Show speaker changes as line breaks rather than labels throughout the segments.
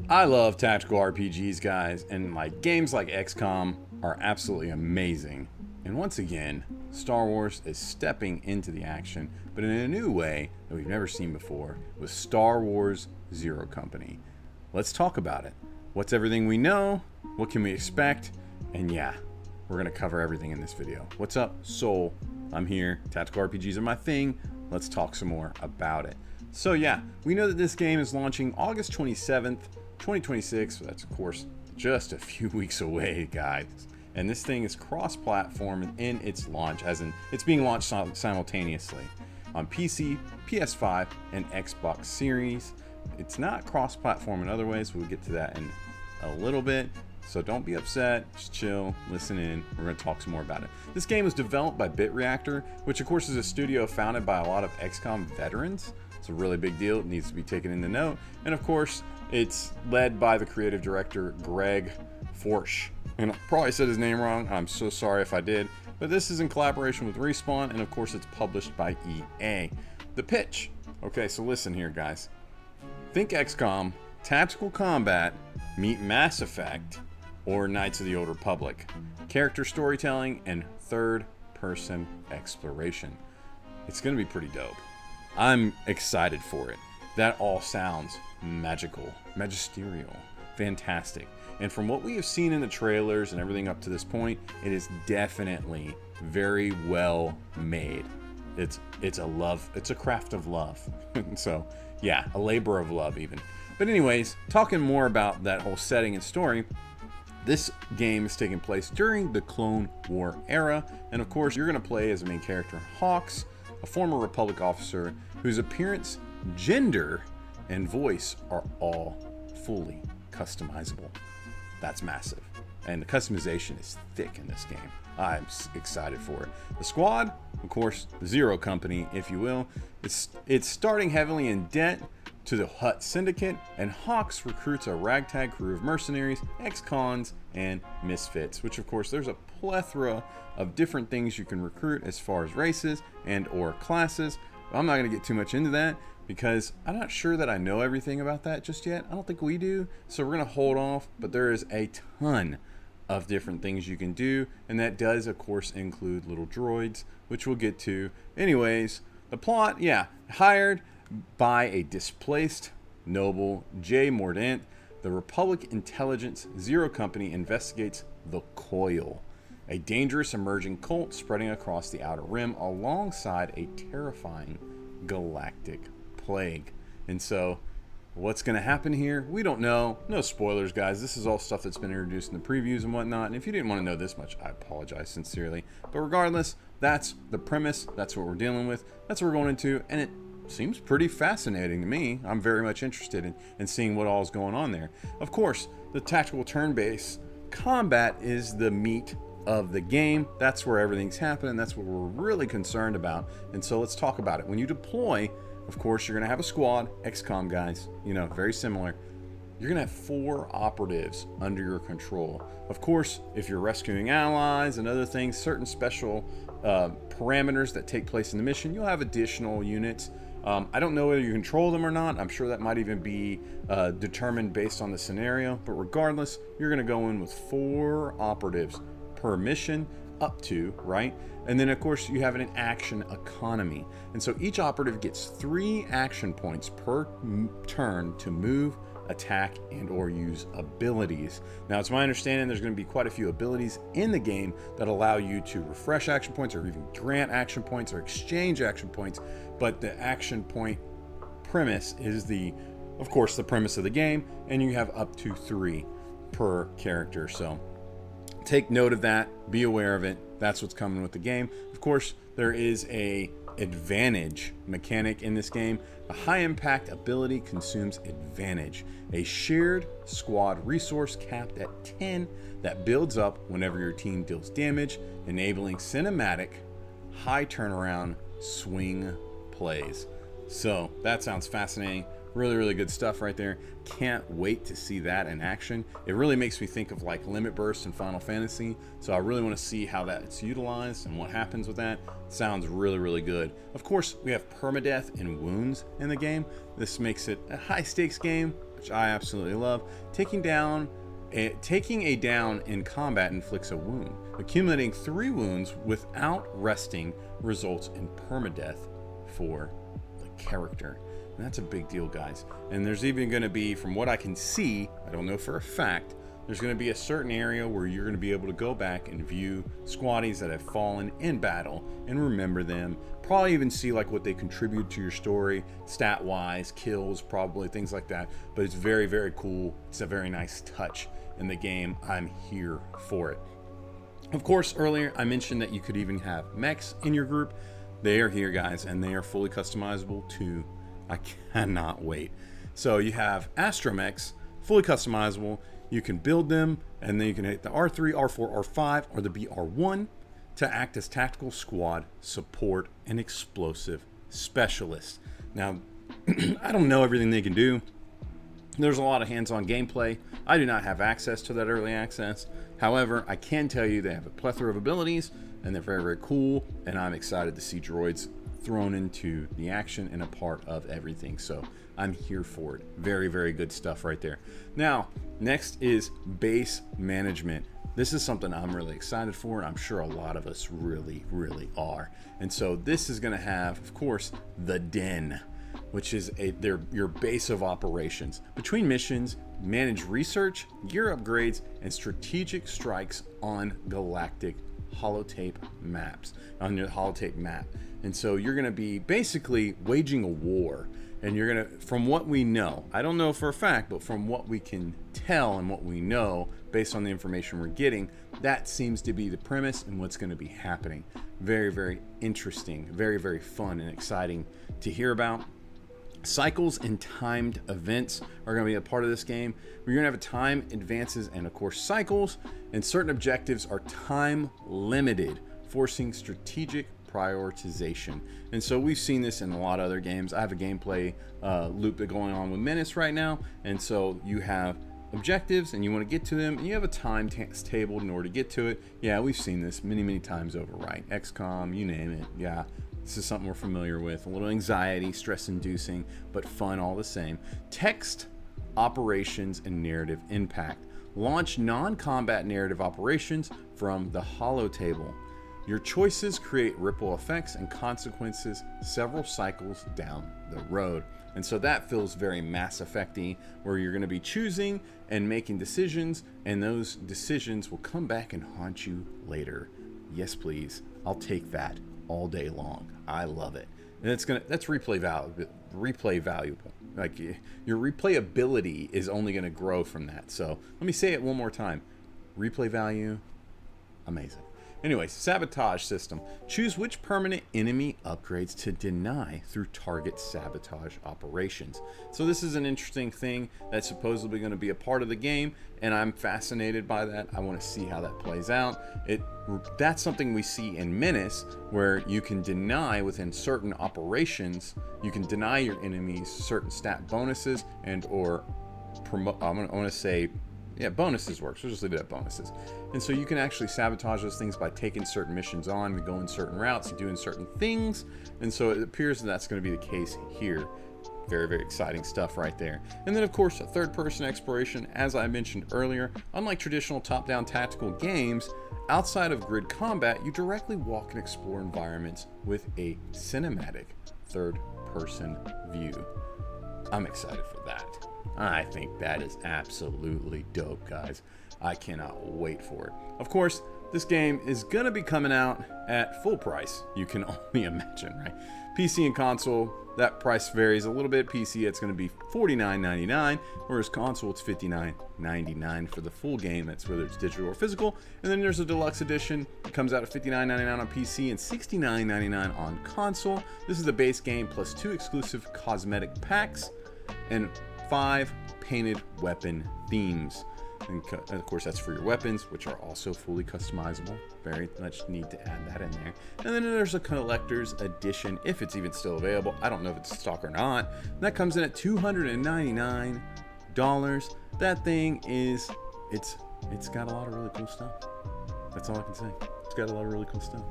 I love tactical RPGs, guys, and like games like XCOM are absolutely amazing. And once again, Star Wars is stepping into the action, but in a new way that we've never seen before with Star Wars Zero Company. Let's talk about it. What's everything we know? What can we expect? And yeah, we're going to cover everything in this video. What's up, Soul? I'm here. Tactical RPGs are my thing. Let's talk some more about it. So yeah, we know that this game is launching August 27th, 2026. That's of course just a few weeks away, guys. And this thing is cross-platform in its launch, as in it's being launched simultaneously on PC, PS5, and Xbox Series. It's not cross-platform in other ways. We'll get to that in a little bit. So don't be upset, just chill, listen in. We're going to talk some more about it. This game was developed by Bit Reactor, which of course is a studio founded by a lot of XCOM veterans. It's a really big deal. It needs to be taken into note. And of course, it's led by the creative director, Greg Forsch. And I probably said his name wrong. I'm so sorry if I did. But this is in collaboration with Respawn, and of course it's published by EA. The pitch. Okay, so listen here, guys. Think XCOM, tactical combat, meet Mass Effect, or Knights of the Old Republic. Character storytelling and third-person exploration. It's going to be pretty dope. I'm excited for it. That all sounds magical, magisterial, fantastic. And from what we have seen in the trailers and everything up to this point, it is definitely very well made. It's a craft of love. So yeah, a labor of love even. But anyways, talking more about that whole setting and story, this game is taking place during the Clone War era, and of course you're going to play as the main character Hawks, a former Republic officer whose appearance, gender, and voice are all fully customizable. That's massive, and the customization is thick in this game. I'm excited for it. The squad, of course, the Zero Company, if you will, it's starting heavily in debt to the Hutt Syndicate, and Hawks recruits a ragtag crew of mercenaries, ex-cons, and misfits, which of course there's a plethora of different things you can recruit as far as races and or classes. But I'm not going to get too much into that because I'm not sure that I know everything about that just yet. I don't think we do, so we're going to hold off, but there is a ton of different things you can do, and that does of course include little droids, which we'll get to. Anyways, the plot, yeah, hired by a displaced noble, Jay Mordant, the Republic Intelligence Zero Company investigates the Coil, a dangerous emerging cult spreading across the Outer Rim alongside a terrifying galactic plague. And so, what's going to happen here? We don't know. No spoilers, guys. This is all stuff that's been introduced in the previews and whatnot. And if you didn't want to know this much, I apologize sincerely. But regardless, that's the premise. That's what we're dealing with. That's what we're going into. And it seems pretty fascinating to me. I'm very much interested in seeing what all is going on there. Of course, the tactical turn-based combat is the meat of the game. That's where everything's happening. That's what we're really concerned about. And so let's talk about it. When you deploy, of course, you're going to have a squad, XCOM guys, very similar. You're going to have 4 operatives under your control. Of course, if you're rescuing allies and other things, certain special parameters that take place in the mission, you'll have additional units. I don't know whether you control them or not. I'm sure that might even be determined based on the scenario. But regardless, you're going to go in with 4 operatives per mission, up to, right? And then of course you have an action economy. And so each operative gets 3 action points per turn to move, attack, and or use abilities. Now it's my understanding there's going to be quite a few abilities in the game that allow you to refresh action points or even grant action points or exchange action points. But the action point premise is of course the premise of the game, and you have up to 3 per character. So take note of that, be aware of it. That's what's coming with the game. Of course, there is a advantage mechanic in this game. A high impact ability consumes advantage, a shared squad resource capped at 10 that builds up whenever your team deals damage, enabling cinematic high turnaround swing plays. So that sounds fascinating. Really, really good stuff right there. Can't wait to see that in action. It really makes me think of like Limit Burst in Final Fantasy. So I really want to see how that's utilized and what happens with that. Sounds really, really good. Of course, we have permadeath and wounds in the game. This makes it a high stakes game, which I absolutely love. Taking a down in combat inflicts a wound. Accumulating 3 wounds without resting results in permadeath for the character. And that's a big deal, guys. And there's even going to be, from what I can see, I don't know for a fact, there's going to be a certain area where you're going to be able to go back and view squaddies that have fallen in battle and remember them. Probably even see like what they contribute to your story, stat-wise, kills, probably, things like that. But it's very, very cool. It's a very nice touch in the game. I'm here for it. Of course, earlier I mentioned that you could even have mechs in your group. They are here, guys, and they are fully customizable too. I cannot wait. So you have astromechs, fully customizable. You can build them, and then you can hit the R3, R4, R5, or the BR1 to act as tactical squad, support, and explosive specialists. Now, I don't know everything they can do. There's a lot of hands-on gameplay. I do not have access to that early access. However, I can tell you they have a plethora of abilities, and they're very, very cool, and I'm excited to see droids thrown into the action and a part of everything. So I'm here for it. Very, very good stuff right there. Now, next is base management. This is something I'm really excited for, and I'm sure a lot of us really, really are. And so this is going to have, of course, the Den, which is your base of operations. Between missions, manage research, gear upgrades, and strategic strikes on galactic holotape maps, on your holotape map. And so you're going to be basically waging a war. And you're going to, from what we know, I don't know for a fact, but from what we can tell and what we know based on the information we're getting, that seems to be the premise and what's going to be happening. Very, very interesting, very, very fun and exciting to hear about. Cycles and timed events are going to be a part of this game. We're going to have a time, advances, and of course cycles, and certain objectives are time limited, forcing strategic prioritization. And so we've seen this in a lot of other games. I have a gameplay loop that going on with Menace right now, and so you have objectives and you want to get to them, and you have a time table in order to get to it. Yeah, we've seen this many, many times over, right? XCOM, you name it. Yeah, this is something we're familiar with. A little anxiety, stress-inducing, but fun all the same. Text, operations, and narrative impact. Launch non-combat narrative operations from the holotable. Your choices create ripple effects and consequences several cycles down the road. And so that feels very Mass Effect-y, where you're going to be choosing and making decisions, and those decisions will come back and haunt you later. Yes, please. I'll take that all day long. I love it. And that's replay valuable. Like, your replayability is only going to grow from that. So let me say it one more time. Replay value, amazing. Anyways, sabotage system. Choose which permanent enemy upgrades to deny through target sabotage operations. So this is an interesting thing that's supposedly going to be a part of the game, and I'm fascinated by that. I want to see how that plays out. That's something we see in Menace, where you can deny within certain operations, you can deny your enemies certain stat bonuses and or promote. I want to say, yeah, bonuses works. We'll just leave it at bonuses. And so you can actually sabotage those things by taking certain missions on and going certain routes and doing certain things. And so it appears that that's going to be the case here. Very, very exciting stuff right there. And then, of course, a third-person exploration, as I mentioned earlier. Unlike traditional top-down tactical games, outside of grid combat, you directly walk and explore environments with a cinematic third-person view. I'm excited for that. I think that is absolutely dope, guys. I cannot wait for it. Of course, this game is going to be coming out at full price. You can only imagine, right? PC and console, that price varies a little bit. PC, it's going to be $49.99, whereas console, it's $59.99 for the full game. That's whether it's digital or physical. And then there's a deluxe edition. It comes out at $59.99 on PC and $69.99 on console. This is the base game plus 2 exclusive cosmetic packs and 5 painted weapon themes. And of course, that's for your weapons, which are also fully customizable. Very much need to add that in there. And then there's a collector's edition, if it's even still available. I don't know if it's stock or not. And that comes in at $299. That thing is, it's got a lot of really cool stuff. That's all I can say. It's got a lot of really cool stuff.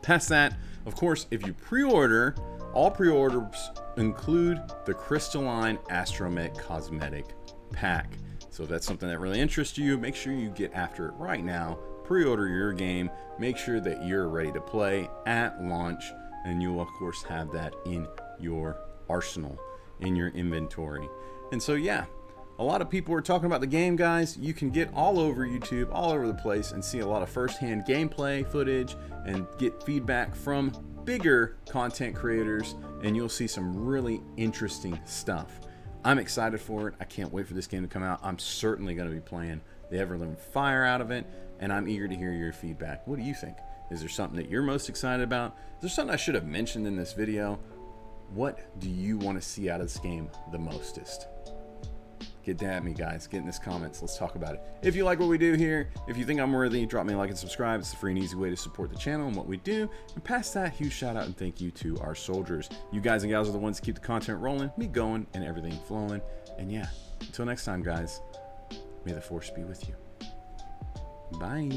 Past that, of course, if you pre-order All pre-orders include the Crystalline Astromech Cosmetic Pack. So if that's something that really interests you, make sure you get after it right now. Pre-order your game. Make sure that you're ready to play at launch, and you'll of course have that in your arsenal, in your inventory. And so yeah, a lot of people are talking about the game, guys. You can get all over YouTube, all over the place, and see a lot of first-hand gameplay footage and get feedback from bigger content creators, and you'll see some really interesting stuff. I'm excited for it. I can't wait for this game to come out. I'm certainly going to be playing the ever-living fire out of it, and I'm eager to hear your feedback. What do you think? Is there something that you're most excited about? Is there something I should have mentioned in this video? What do you want to see out of this game the mostest? Get at me, guys. Get in the comments. Let's talk about it. If you like what we do here, if you think I'm worthy, drop me a like and subscribe. It's a free and easy way to support the channel and what we do. And past that, huge shout out and thank you to our soldiers. You guys and gals are the ones that keep the content rolling, me going, and everything flowing. And yeah, until next time, guys, may the force be with you. Bye.